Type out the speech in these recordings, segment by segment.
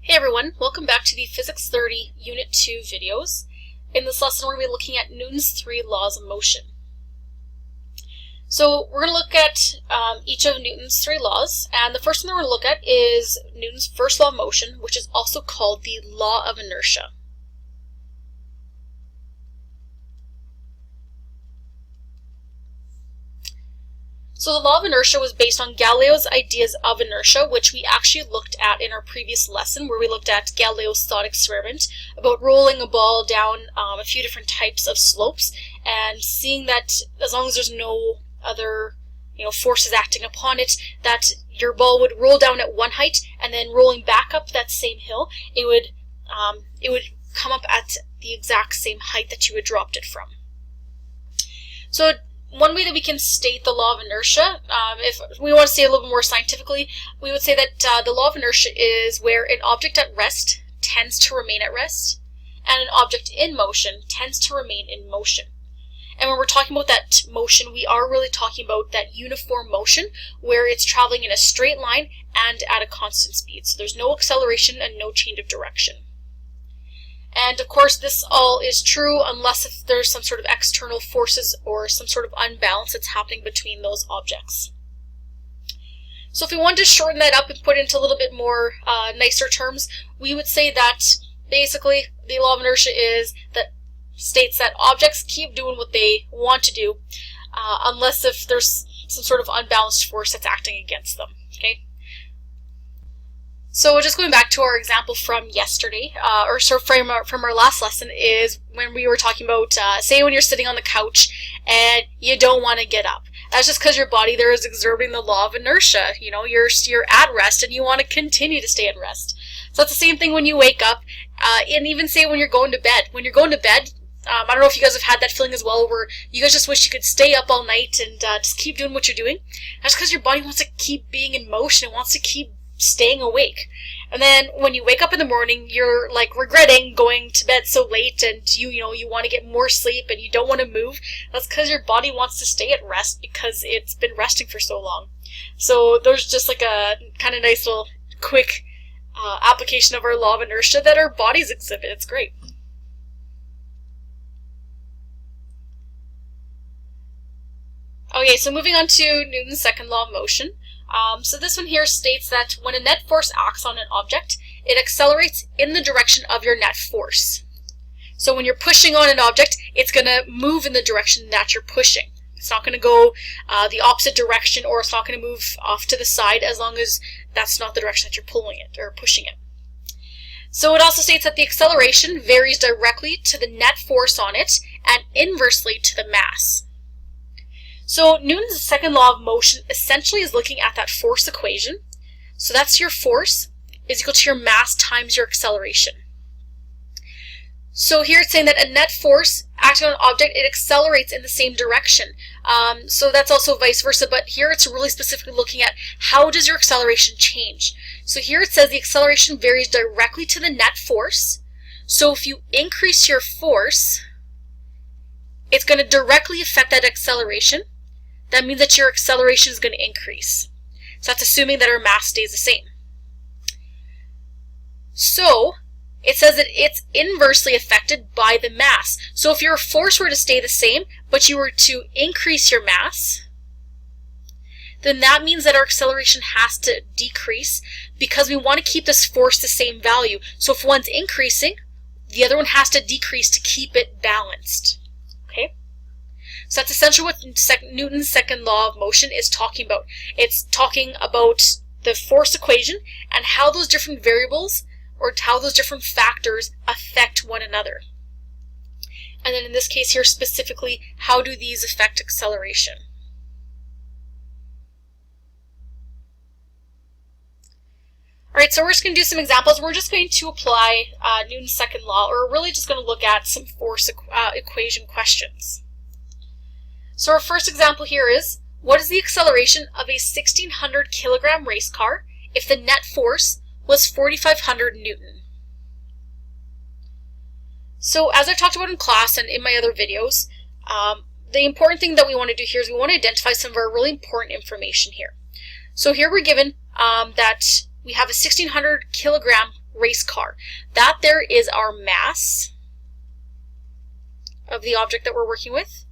Hey everyone, welcome back to the Physics 30 Unit 2 videos. In this lesson we're going to be looking at Newton's 3 laws of motion. So we're going to look at each of Newton's 3 laws, and the first one we're going to look at is Newton's first law of motion, which is also called the law of inertia. So the law of inertia was based on Galileo's ideas of inertia, which we actually looked at in our previous lesson, where we looked at Galileo's thought experiment about rolling a ball down a few different types of slopes and seeing that as long as there's no other forces acting upon it, that your ball would roll down at one height and then rolling back up that same hill, it would come up at the exact same height that you had dropped it from. So one way that we can state the law of inertia, if we want to say a little bit more scientifically, we would say that the law of inertia is where an object at rest tends to remain at rest, and an object in motion tends to remain in motion. And when we're talking about that motion, we are really talking about that uniform motion where it's traveling in a straight line and at a constant speed. So there's no acceleration and no change of direction. And of course this all is true unless if there's some sort of external forces or some sort of unbalance that's happening between those objects. So if we wanted to shorten that up and put it into a little bit more nicer terms, we would say that basically the law of inertia states that objects keep doing what they want to do unless if there's some sort of unbalanced force that's acting against them. Okay. So just going back to our example from yesterday, or sort of from our last lesson, is when we were talking about, say when you're sitting on the couch and you don't want to get up. That's just because your body there is exerting the law of inertia. You're at rest and you want to continue to stay at rest. So it's the same thing when you wake up, and even say when you're going to bed. When you're going to bed, I don't know if you guys have had that feeling as well, where you guys just wish you could stay up all night and just keep doing what you're doing. That's because your body wants to keep being in motion. It wants to keep staying awake. And then when you wake up in the morning, you're like regretting going to bed so late, and you want to get more sleep and you don't want to move. That's because your body wants to stay at rest because it's been resting for so long. So there's just like a kind of nice little quick application of our law of inertia that our bodies exhibit. It's great. Okay, so moving on to Newton's second law of motion. So this one here states that when a net force acts on an object, it accelerates in the direction of your net force. So when you're pushing on an object, it's going to move in the direction that you're pushing. It's not going to go the opposite direction, or it's not going to move off to the side as long as that's not the direction that you're pulling it or pushing it. So it also states that the acceleration varies directly to the net force on it and inversely to the mass. So Newton's second law of motion essentially is looking at that force equation. So that's your force is equal to your mass times your acceleration. So here it's saying that a net force acting on an object, it accelerates in the same direction. So that's also vice versa, but here it's really specifically looking at how does your acceleration change. So here it says the acceleration varies directly to the net force. So if you increase your force, it's going to directly affect that acceleration. That means that your acceleration is going to increase. So that's assuming that our mass stays the same. So it says that it's inversely affected by the mass. So if your force were to stay the same, but you were to increase your mass, then that means that our acceleration has to decrease because we want to keep this force the same value. So if one's increasing, the other one has to decrease to keep it balanced. Okay? So that's essentially what Newton's second law of motion is talking about. It's talking about the force equation and how those different variables or how those different factors affect one another. And then in this case here specifically, how do these affect acceleration? Alright, so we're just going to do some examples. We're just going to apply Newton's second law, or we're really just going to look at some force equation questions. So our first example here is, what is the acceleration of a 1,600 kilogram race car if the net force was 4,500 Newton? So as I've talked about in class and in my other videos, the important thing that we want to do here is we want to identify some of our really important information here. So here we're given that we have a 1,600 kilogram race car. That there is our mass of the object that we're working with.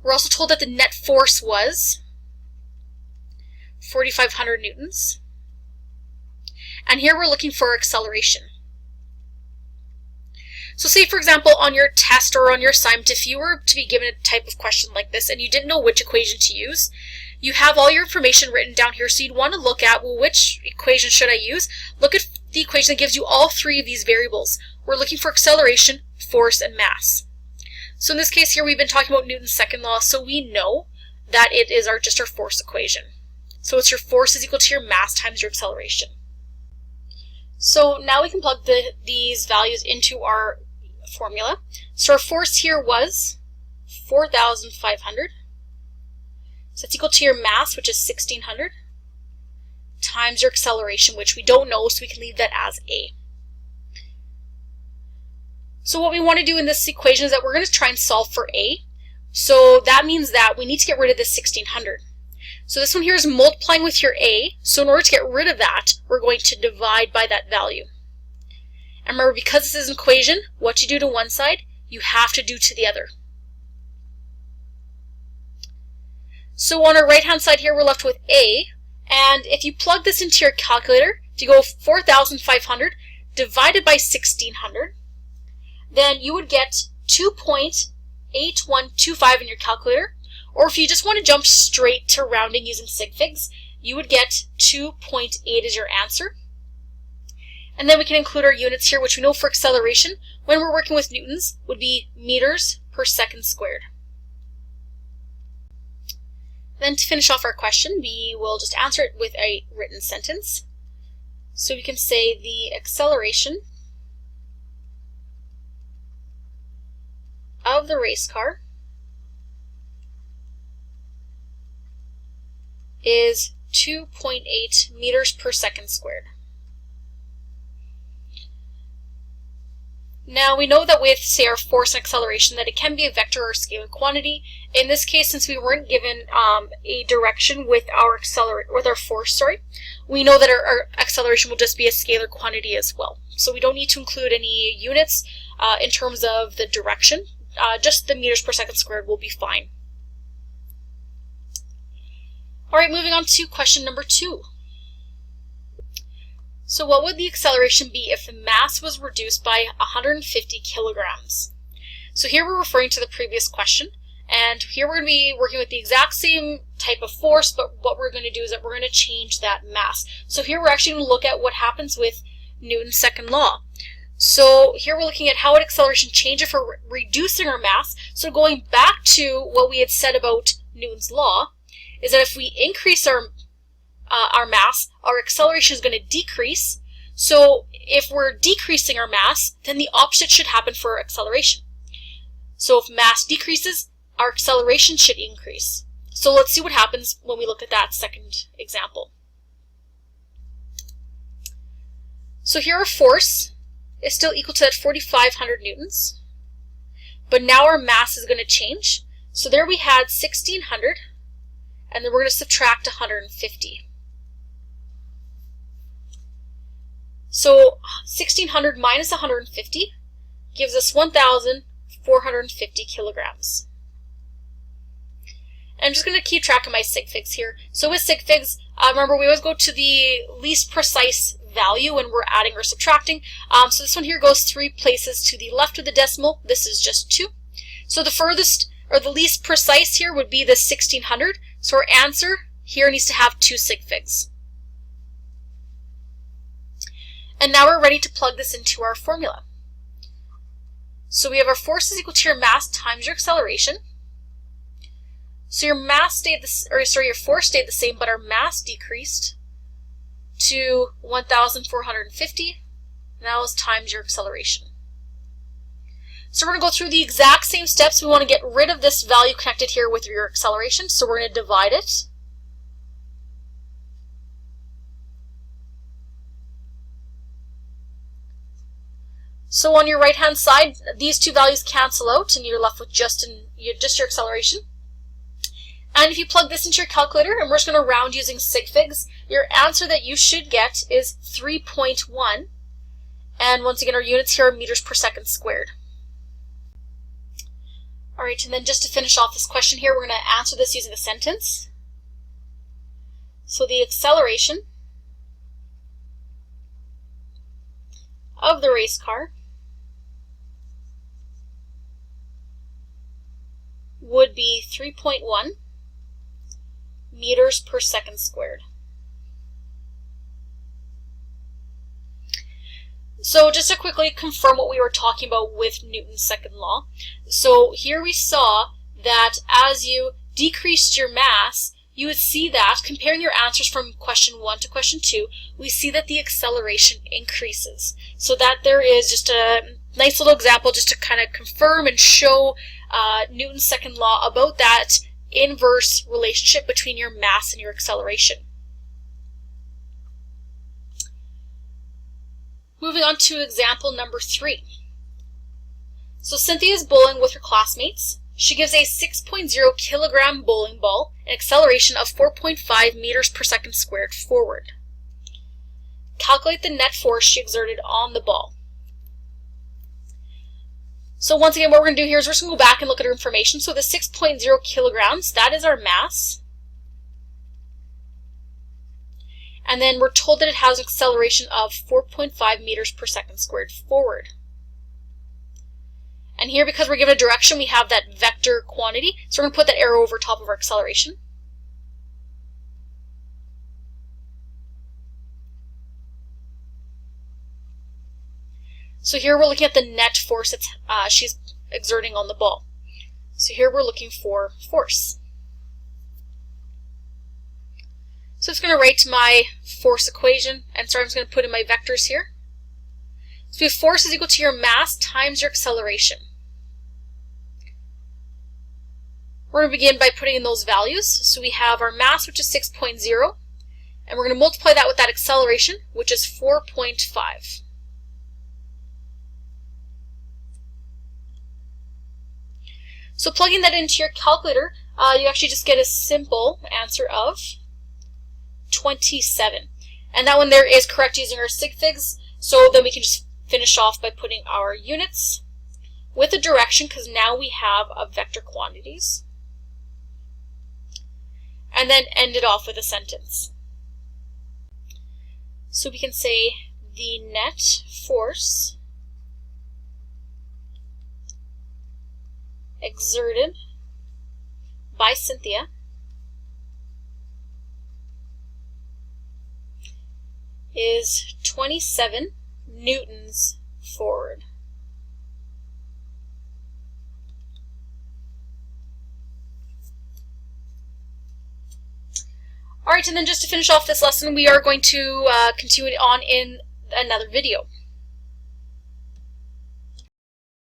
We're also told that the net force was 4,500 newtons. And here we're looking for acceleration. So say, for example, on your test or on your assignment, if you were to be given a type of question like this and you didn't know which equation to use, you have all your information written down here, so you'd want to look at, well, which equation should I use? Look at the equation that gives you all three of these variables. We're looking for acceleration, force, and mass. So in this case here, we've been talking about Newton's second law, so we know that it is just our force equation. So it's your force is equal to your mass times your acceleration. So now we can plug these values into our formula. So our force here was 4,500. So that's equal to your mass, which is 1,600, times your acceleration, which we don't know, so we can leave that as A. So what we want to do in this equation is that we're going to try and solve for A. So that means that we need to get rid of this 1,600. So this one here is multiplying with your A. So in order to get rid of that, we're going to divide by that value. And remember, because this is an equation, what you do to one side, you have to do to the other. So on our right-hand side here, we're left with A. And if you plug this into your calculator, to go 4,500 divided by 1,600, then you would get 2.8125 in your calculator. Or if you just want to jump straight to rounding using sig figs, you would get 2.8 as your answer. And then we can include our units here, which we know for acceleration, when we're working with newtons, would be meters per second squared. Then to finish off our question, we will just answer it with a written sentence. So we can say the acceleration of the race car is 2.8 meters per second squared. Now we know that with, say, our force and acceleration, that it can be a vector or a scalar quantity. In this case, since we weren't given a direction with our force, we know that our acceleration will just be a scalar quantity as well. So we don't need to include any units in terms of the direction. Just the meters per second squared will be fine. All right, moving on to question number 2. So what would the acceleration be if the mass was reduced by 150 kilograms? So here we're referring to the previous question, and here we're going to be working with the exact same type of force, but what we're going to do is that we're going to change that mass. So here we're actually going to look at what happens with Newton's second law. So here we're looking at how would acceleration change if we're reducing our mass. So going back to what we had said about Newton's law, is that if we increase our mass, our acceleration is going to decrease. So if we're decreasing our mass, then the opposite should happen for our acceleration. So if mass decreases, our acceleration should increase. So let's see what happens when we look at that second example. So here our force is still equal to that 4,500 newtons, but now our mass is going to change. So there we had 1,600, and then we're going to subtract 150. So 1,600 minus 150 gives us 1,450 kilograms. And I'm just going to keep track of my sig figs here. So with sig figs, remember we always go to the least precise value when we're adding or subtracting. So this one here goes 3 places to the left of the decimal. This is just 2. So the furthest or the least precise here would be the 1,600. So our answer here needs to have 2 sig figs. And now we're ready to plug this into our formula. So we have our force is equal to your mass times your acceleration. So your mass stayed your force stayed the same, but our mass decreased to 1,450. Now is times your acceleration. So we're going to go through the exact same steps. We want to get rid of this value connected here with your acceleration. So we're going to divide it. So on your right-hand side, these two values cancel out, and you're left with just your acceleration. And if you plug this into your calculator, and we're just going to round using sig figs, your answer that you should get is 3.1. And once again, our units here are meters per second squared. Alright, and then just to finish off this question here, we're going to answer this using a sentence. So the acceleration of the race car would be 3.1 meters per second squared. So just to quickly confirm what we were talking about with Newton's second law. So here we saw that as you decreased your mass, you would see that, comparing your answers from question 1 to question 2, we see that the acceleration increases. So that there is just a nice little example just to kind of confirm and show Newton's second law about that inverse relationship between your mass and your acceleration. Moving on to example number 3. So Cynthia is bowling with her classmates. She gives a 6.0 kilogram bowling ball an acceleration of 4.5 meters per second squared forward. Calculate the net force she exerted on the ball. So once again, what we're going to do here is we're just going to go back and look at our information. So the 6.0 kilograms, that is our mass. And then we're told that it has an acceleration of 4.5 meters per second squared forward. And here, because we're given a direction, we have that vector quantity. So we're going to put that arrow over top of our acceleration. So here we're looking at the net force that she's exerting on the ball. So here we're looking for force. So I'm just going to write my force equation, and so I'm just going to put in my vectors here. So we have force is equal to your mass times your acceleration. We're going to begin by putting in those values. So we have our mass, which is 6.0, and we're going to multiply that with that acceleration, which is 4.5. So plugging that into your calculator, you actually just get a simple answer of 27. And that one there is correct using our sig figs, so then we can just finish off by putting our units with a direction, because now we have a vector quantities, and then end it off with a sentence. So we can say the net force exerted by Cynthia is 27 newtons forward. Alright, and then just to finish off this lesson, we are going to continue it on in another video.